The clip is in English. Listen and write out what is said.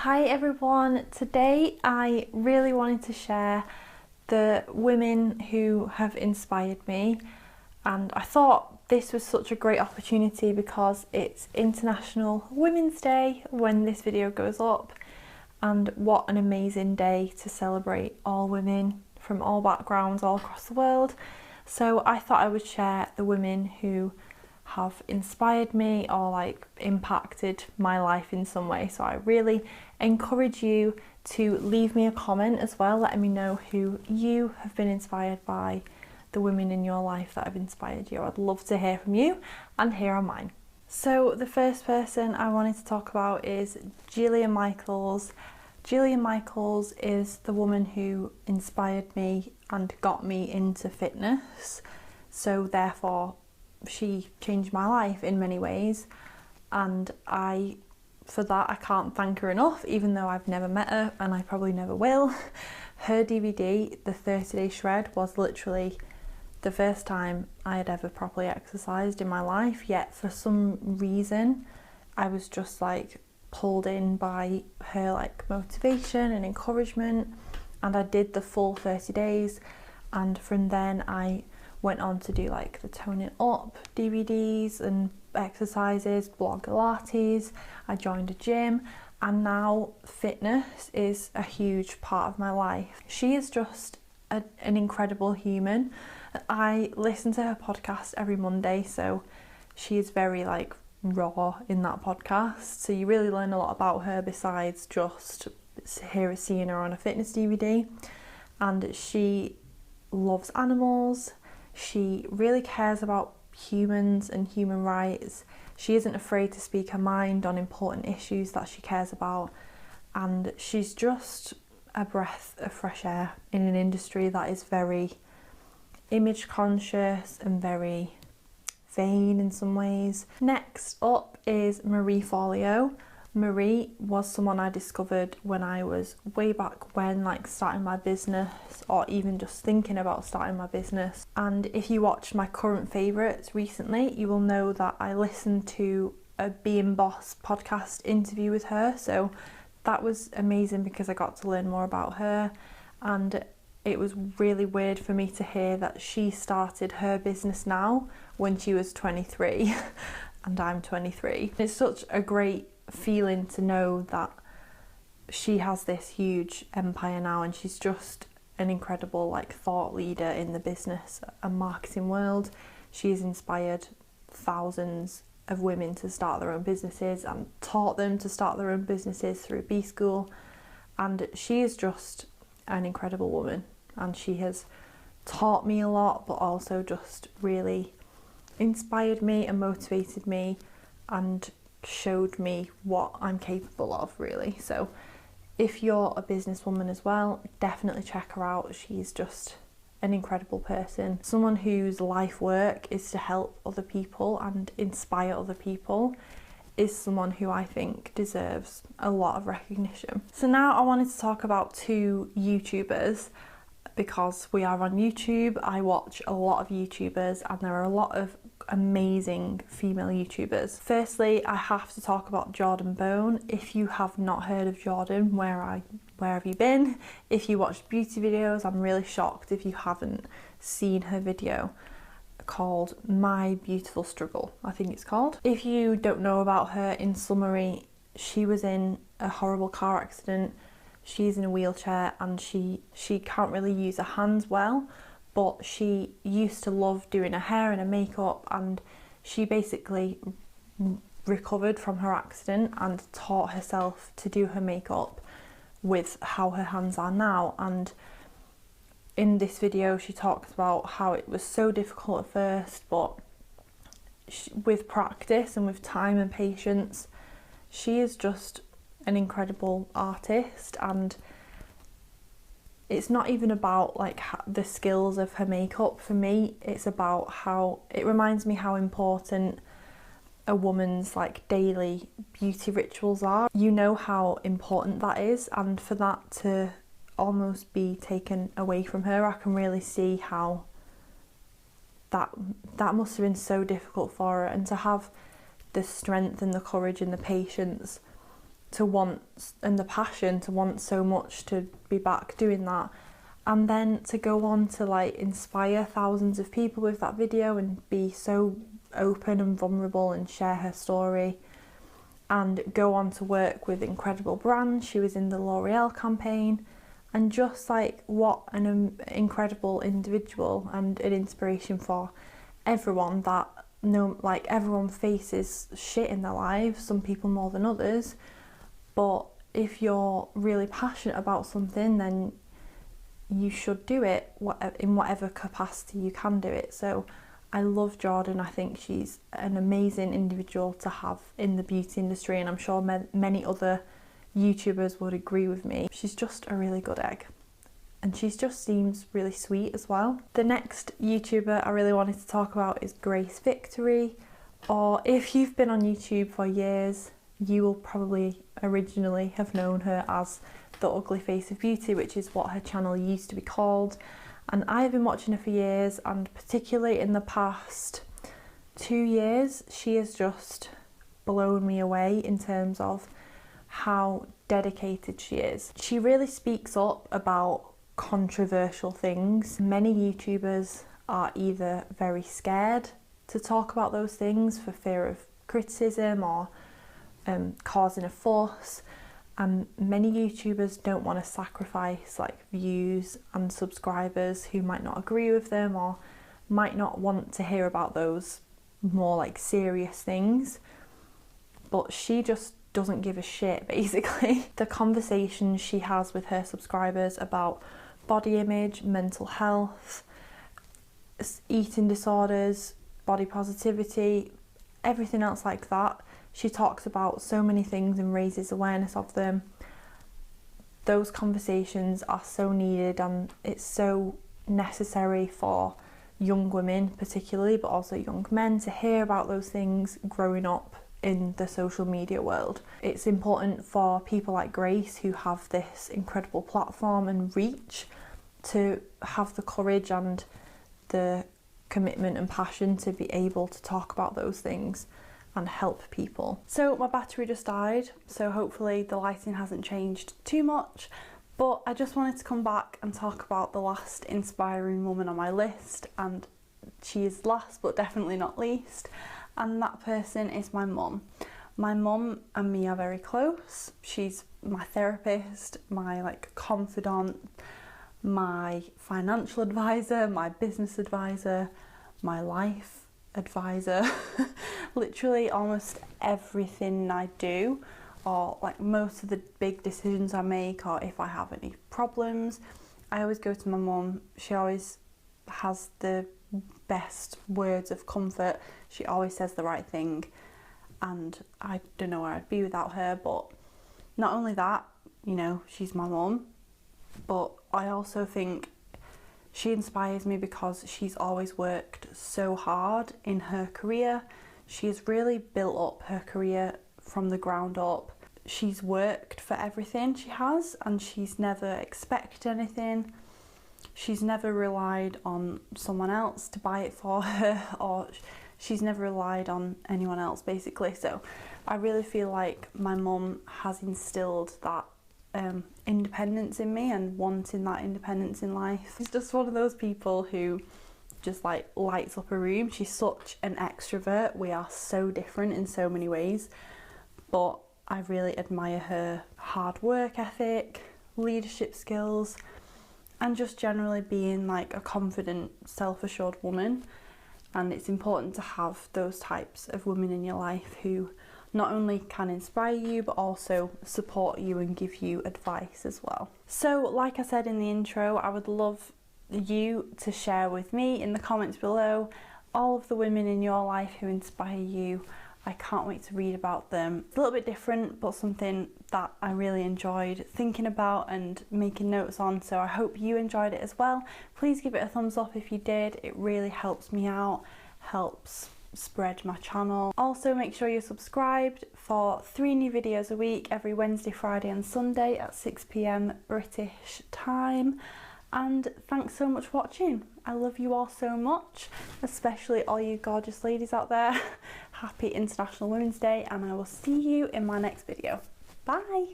Hi everyone, today I really wanted to share the women who have inspired me, and I thought this was such a great opportunity because it's International Women's Day when this video goes up, and what an amazing day to celebrate all women from all backgrounds all across the world. So I thought I would share the women who have inspired me or impacted my life in some way. So I really encourage you to leave me a comment as well, letting me know who you have been inspired by, the women in your life that have inspired you. I'd love to hear from you, and here are mine. So the first person I wanted to talk about is Jillian Michaels. Jillian Michaels is the woman who inspired me and got me into fitness, so therefore she changed my life in many ways, and for that I can't thank her enough, even though I've never met her and I probably never will. Her DVD, the 30-day shred, was literally the first time I had ever properly exercised in my life, yet for some reason I was just pulled in by her motivation and encouragement, and I did the full 30 days, and from then I went on to do the Toning Up DVDs and exercises, blog Pilates. I joined a gym, and now fitness is a huge part of my life. She is just an incredible human. I listen to her podcast every Monday, so she is very raw in that podcast, so you really learn a lot about her besides just seeing her on a fitness DVD. And she loves animals. She really cares about humans and human rights. She isn't afraid to speak her mind on important issues that she cares about, and she's just a breath of fresh air in an industry that is very image conscious and very vain in some ways. Next up is Marie Folio. Marie was someone I discovered when I was way back when, starting my business, or even just thinking about starting my business. And if you watched my current favourites recently, you will know that I listened to a Being Boss podcast interview with her. So that was amazing because I got to learn more about her, and it was really weird for me to hear that she started her business now when she was 23 and I'm 23. It's such a great feeling to know that she has this huge empire now, and she's just an incredible thought leader in the business and marketing world. She's inspired thousands of women to start their own businesses and taught them to start their own businesses through B School, and she is just an incredible woman, and she has taught me a lot, but also just really inspired me and motivated me and showed me what I'm capable of, really. So if you're a businesswoman as well, definitely check her out. She's just an incredible person, someone whose life work is to help other people and inspire other people, is someone who I think deserves a lot of recognition. So now I wanted to talk about two YouTubers, because we are on YouTube. I watch a lot of YouTubers, and there are a lot of amazing female YouTubers. Firstly, I have to talk about Jordan Bone. If you have not heard of Jordan, where have you been? If you watch beauty videos, I'm really shocked if you haven't seen her video called My Beautiful Struggle, I think it's called. If you don't know about her, in summary, she was in a horrible car accident. She's in a wheelchair, and she can't really use her hands well, but she used to love doing her hair and her makeup, and she basically recovered from her accident and taught herself to do her makeup with how her hands are now. And in this video she talks about how it was so difficult at first, but with practice and with time and patience, she is just an incredible artist. And it's not even about the skills of her makeup. For me, it's about how it reminds me how important a woman's daily beauty rituals are. You know how important that is, and for that to almost be taken away from her, I can really see how that must have been so difficult for her, and to have the strength and the courage and the patience to want, and the passion to want so much to be back doing that, and then to go on to like inspire thousands of people with that video and be so open and vulnerable and share her story, and go on to work with incredible brands. She was in the L'Oreal campaign, and just like what an incredible individual and an inspiration for everyone. That like everyone faces shit in their lives, some people more than others, but if you're really passionate about something, then you should do it in whatever capacity you can do it. So I love Jordan. I think she's an amazing individual to have in the beauty industry, and I'm sure many other YouTubers would agree with me. She's just a really good egg, and she just seems really sweet as well. The next YouTuber I really wanted to talk about is Grace Victory, or if you've been on YouTube for years, you will probably originally have known her as the Ugly Face of Beauty, which is what her channel used to be called. And I've been watching her for years, and particularly in the past 2 years, she has just blown me away in terms of how dedicated she is. She really speaks up about controversial things. Many YouTubers are either very scared to talk about those things for fear of criticism or causing a fuss, and many YouTubers don't want to sacrifice like views and subscribers who might not agree with them or might not want to hear about those more like serious things. But she just doesn't give a shit, basically. The conversations she has with her subscribers about body image, mental health, eating disorders, body positivity, everything else like that. She talks about so many things and raises awareness of them. Those conversations are so needed, and it's so necessary for young women particularly, but also young men, to hear about those things growing up in the social media world. It's important for people like Grace, who have this incredible platform and reach, to have the courage and the commitment and passion to be able to talk about those things and help people. So my battery just died, so hopefully the lighting hasn't changed too much, but I just wanted to come back and talk about the last inspiring woman on my list, and she is last but definitely not least, and that person is my mum. My mum and me are very close. She's my therapist, my like confidant, my financial advisor, my business advisor, my life advisor. Literally almost everything I do, or like most of the big decisions I make, or if I have any problems, I always go to my mum. She always has the best words of comfort. She always says the right thing, and I don't know where I'd be without her. But not only that, you know, she's my mum, but I also think she inspires me because she's always worked so hard in her career. She has really built up her career from the ground up. She's worked for everything she has, and she's never expected anything. She's never relied on someone else to buy it for her, or she's never relied on anyone else, basically. So I really feel like my mum has instilled that independence in me, and wanting that independence in life. She's just one of those people who just like lights up a room. She's such an extrovert. We are so different in so many ways, but I really admire her hard work ethic, leadership skills, and just generally being like a confident, self-assured woman. And it's important to have those types of women in your life who not only can inspire you, but also support you and give you advice as well. So like I said in the intro, I would love you to share with me in the comments below all of the women in your life who inspire you. I can't wait to read about them. It's a little bit different, but something that I really enjoyed thinking about and making notes on, so I hope you enjoyed it as well. Please give it a thumbs up if you did. It really helps me out, helps spread my channel. Also, make sure you're subscribed for 3 new videos a week, every Wednesday, Friday and Sunday at 6 p.m. British time. And thanks so much for watching. I love you all so much, especially all you gorgeous ladies out there. Happy International Women's Day, and I will see you in my next video. Bye.